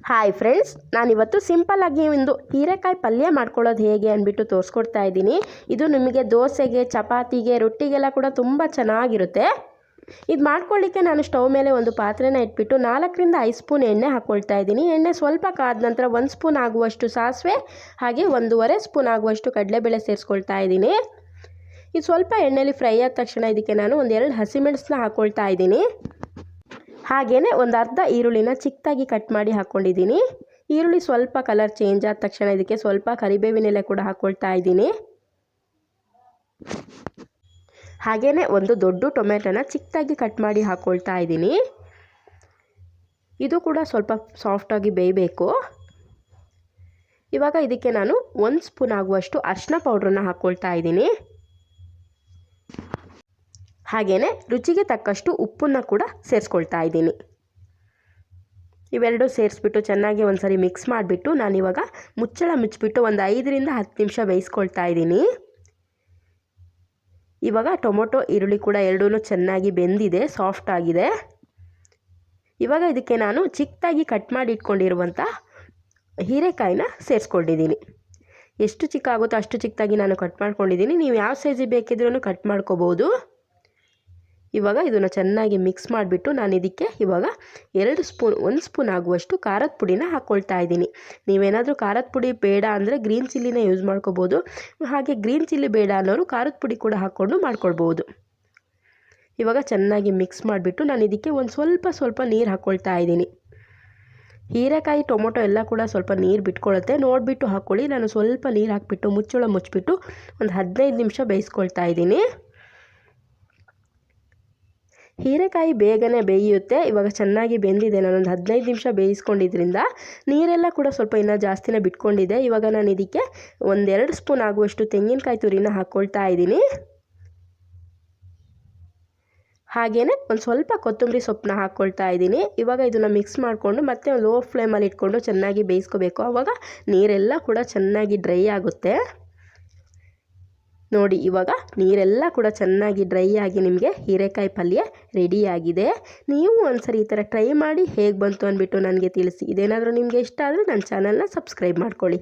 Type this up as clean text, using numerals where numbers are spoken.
Hi friends, ನಾನಿವತ್ತು ಸಿಂಪಲ್ಲಾಗಿ ಒಂದು ಹೀರೆಕಾಯಿ ಪಲ್ಯ ಮಾಡ್ಕೊಳ್ಳೋದು ಹೇಗೆ ಅಂದ್ಬಿಟ್ಟು ತೋರಿಸ್ಕೊಡ್ತಾ ಇದ್ದೀನಿ. ಇದು ನಿಮಗೆ ದೋಸೆಗೆ, ಚಪಾತಿಗೆ, ರೊಟ್ಟಿಗೆಲ್ಲ ಕೂಡ ತುಂಬ ಚೆನ್ನಾಗಿರುತ್ತೆ. ಇದು ಮಾಡ್ಕೊಳ್ಳಿಕ್ಕೆ ನಾನು ಸ್ಟವ್ ಮೇಲೆ ಒಂದು ಪಾತ್ರೆನ ಇಟ್ಬಿಟ್ಟು 4ರಿಂದ 5 ಸ್ಪೂನ್ ಎಣ್ಣೆ ಹಾಕ್ಕೊಳ್ತಾ ಇದ್ದೀನಿ. ಎಣ್ಣೆ ಸ್ವಲ್ಪ ಕಾದ ನಂತರ 1 ಸ್ಪೂನ್ ಆಗುವಷ್ಟು ಸಾಸಿವೆ ಹಾಗೆ 1.5 ಸ್ಪೂನ್ ಆಗುವಷ್ಟು ಕಡಲೆಬೇಳೆ ಸೇರಿಸ್ಕೊಳ್ತಾ ಇದ್ದೀನಿ. ಇದು ಸ್ವಲ್ಪ ಎಣ್ಣೆಲಿ ಫ್ರೈ ಆದ ತಕ್ಷಣ ಇದಕ್ಕೆ ನಾನು 2 ಹಸಿಮೆಣಸನ್ನ ಹಾಕ್ಕೊಳ್ತಾ ಇದ್ದೀನಿ. ಹಾಗೆಯೇ ಒಂದು ಅರ್ಧ ಈರುಳ್ಳಿನ ಚಿಕ್ಕದಾಗಿ ಕಟ್ ಮಾಡಿ ಹಾಕ್ಕೊಂಡಿದ್ದೀನಿ. ಈರುಳ್ಳಿ ಸ್ವಲ್ಪ ಕಲರ್ ಚೇಂಜ್ ಆದ ತಕ್ಷಣ ಇದಕ್ಕೆ ಸ್ವಲ್ಪ ಕರಿಬೇವಿನ ಎಲೆ ಕೂಡ ಹಾಕ್ಕೊಳ್ತಾ ಇದ್ದೀನಿ. ಹಾಗೆಯೇ ಒಂದು ದೊಡ್ಡ ಟೊಮೆಟೊನ ಚಿಕ್ಕದಾಗಿ ಕಟ್ ಮಾಡಿ ಹಾಕ್ಕೊಳ್ತಾ ಇದ್ದೀನಿ. ಇದು ಕೂಡ ಸ್ವಲ್ಪ ಸಾಫ್ಟಾಗಿ ಬೇಯಬೇಕು. ಇವಾಗ ಇದಕ್ಕೆ ನಾನು 1 ಸ್ಪೂನ್ ಆಗುವಷ್ಟು ಅರಿಶಿನ ಪೌಡ್ರನ್ನ ಹಾಕ್ಕೊಳ್ತಾ ಇದ್ದೀನಿ. ಹಾಗೆಯೇ ರುಚಿಗೆ ತಕ್ಕಷ್ಟು ಉಪ್ಪನ್ನು ಕೂಡ ಸೇರಿಸ್ಕೊಳ್ತಾ ಇದ್ದೀನಿ. ಇವೆರಡು ಸೇರಿಸ್ಬಿಟ್ಟು ಚೆನ್ನಾಗಿ ಒಂದ್ಸರಿ ಮಿಕ್ಸ್ ಮಾಡಿಬಿಟ್ಟು ನಾನಿವಾಗ ಮುಚ್ಚಳ ಮುಚ್ಚಿಬಿಟ್ಟು ಒಂದು 5ರಿಂದ 10 ನಿಮಿಷ ಬೇಯಿಸ್ಕೊಳ್ತಾ ಇದ್ದೀನಿ. ಇವಾಗ ಟೊಮೊಟೊ ಈರುಳ್ಳಿ ಕೂಡ ಎರಡೂ ಚೆನ್ನಾಗಿ ಬೆಂದಿದೆ, ಸಾಫ್ಟ್ ಆಗಿದೆ. ಇವಾಗ ಇದಕ್ಕೆ ನಾನು ಚಿಕ್ಕದಾಗಿ ಕಟ್ ಮಾಡಿ ಇಟ್ಕೊಂಡಿರುವಂಥ ಹೀರೆಕಾಯಿನ ಸೇರಿಸ್ಕೊಂಡಿದ್ದೀನಿ. ಎಷ್ಟು ಚಿಕ್ಕ ಆಗುತ್ತೋ ಅಷ್ಟು ಚಿಕ್ಕದಾಗಿ ನಾನು ಕಟ್ ಮಾಡ್ಕೊಂಡಿದ್ದೀನಿ. ನೀವು ಯಾವ ಸೈಜಿಗೆ ಬೇಕಿದ್ರೂ ಕಟ್ ಮಾಡ್ಕೋಬೋದು. ಇವಾಗ ಇದನ್ನು ಚೆನ್ನಾಗಿ ಮಿಕ್ಸ್ ಮಾಡಿಬಿಟ್ಟು ನಾನು ಇದಕ್ಕೆ ಇವಾಗ 1 ಸ್ಪೂನ್ ಆಗುವಷ್ಟು ಖಾರದ ಪುಡಿನ ಹಾಕ್ಕೊಳ್ತಾ ಇದ್ದೀನಿ. ನೀವೇನಾದರೂ ಖಾರದ ಪುಡಿ ಬೇಡ ಅಂದರೆ ಗ್ರೀನ್ ಚಿಲ್ಲಿನ ಯೂಸ್ ಮಾಡ್ಕೋಬೋದು. ಹಾಗೆ ಗ್ರೀನ್ ಚಿಲ್ಲಿ ಬೇಡ ಅನ್ನೋರು ಖಾರದ ಪುಡಿ ಕೂಡ ಹಾಕ್ಕೊಂಡು ಮಾಡ್ಕೊಳ್ಬೋದು. ಇವಾಗ ಚೆನ್ನಾಗಿ ಮಿಕ್ಸ್ ಮಾಡಿಬಿಟ್ಟು ನಾನು ಇದಕ್ಕೆ ಸ್ವಲ್ಪ ನೀರು ಹಾಕ್ಕೊಳ್ತಾ ಇದ್ದೀನಿ. ಹೀರೆಕಾಯಿ ಟೊಮೊಟೊ ಎಲ್ಲ ಕೂಡ ಸ್ವಲ್ಪ ನೀರು ಬಿಟ್ಕೊಳ್ಳುತ್ತೆ, ನೋಡಿಬಿಟ್ಟು ಹಾಕ್ಕೊಳ್ಳಿ. ನಾನು ಸ್ವಲ್ಪ ನೀರು ಹಾಕ್ಬಿಟ್ಟು ಮುಚ್ಚಳ ಮುಚ್ಚಿಬಿಟ್ಟು ಒಂದು 15 ನಿಮಿಷ ಬೇಯಿಸ್ಕೊಳ್ತಾ ಇದ್ದೀನಿ. ಹೀರೆಕಾಯಿ ಬೇಗನೆ ಬೇಯುತ್ತೆ. ಇವಾಗ ಚೆನ್ನಾಗಿ ಬೆಂದಿದೆ. ನಾನೊಂದು 15 ನಿಮಿಷ ಬೇಯಿಸ್ಕೊಂಡಿದ್ರಿಂದ ನೀರೆಲ್ಲ ಕೂಡ ಸ್ವಲ್ಪ ಇನ್ನೂ ಜಾಸ್ತಿನೇ ಬಿಟ್ಕೊಂಡಿದೆ. ಇವಾಗ ನಾನು ಇದಕ್ಕೆ 1-2 ಸ್ಪೂನ್ ಆಗುವಷ್ಟು ತೆಂಗಿನಕಾಯಿ ತುರಿನ ಹಾಕ್ಕೊಳ್ತಾ ಇದ್ದೀನಿ. ಹಾಗೆಯೇ ಸ್ವಲ್ಪ ಕೊತ್ತಂಬರಿ ಸೊಪ್ಪನ್ನ ಹಾಕ್ಕೊಳ್ತಾ ಇದ್ದೀನಿ. ಇವಾಗ ಇದನ್ನು ಮಿಕ್ಸ್ ಮಾಡಿಕೊಂಡು ಮತ್ತೆ ಲೋ ಫ್ಲೇಮಲ್ಲಿ ಇಟ್ಕೊಂಡು ಚೆನ್ನಾಗಿ ಬೇಯಿಸ್ಕೋಬೇಕು. ಆವಾಗ ನೀರೆಲ್ಲ ಕೂಡ ಚೆನ್ನಾಗಿ ಡ್ರೈ ಆಗುತ್ತೆ. ನೋಡಿ, ಇವಾಗ ನೀರೆಲ್ಲ ಕೂಡ ಚೆನ್ನಾಗಿ ಡ್ರೈ ಆಗಿ ನಿಮಗೆ ಹೀರೆಕಾಯಿ ಪಲ್ಯ ರೆಡಿಯಾಗಿದೆ. ನೀವು ಒಂದ್ಸರಿ ಈ ಥರ ಟ್ರೈ ಮಾಡಿ ಹೇಗೆ ಬಂತು ಅಂದ್ಬಿಟ್ಟು ನನಗೆ ತಿಳಿಸಿ. ಇದೇನಾದರೂ ನಿಮಗೆ ಇಷ್ಟ ಆದರೆ ನನ್ನ ಚಾನಲ್ನ ಸಬ್ಸ್ಕ್ರೈಬ್ ಮಾಡ್ಕೊಳ್ಳಿ.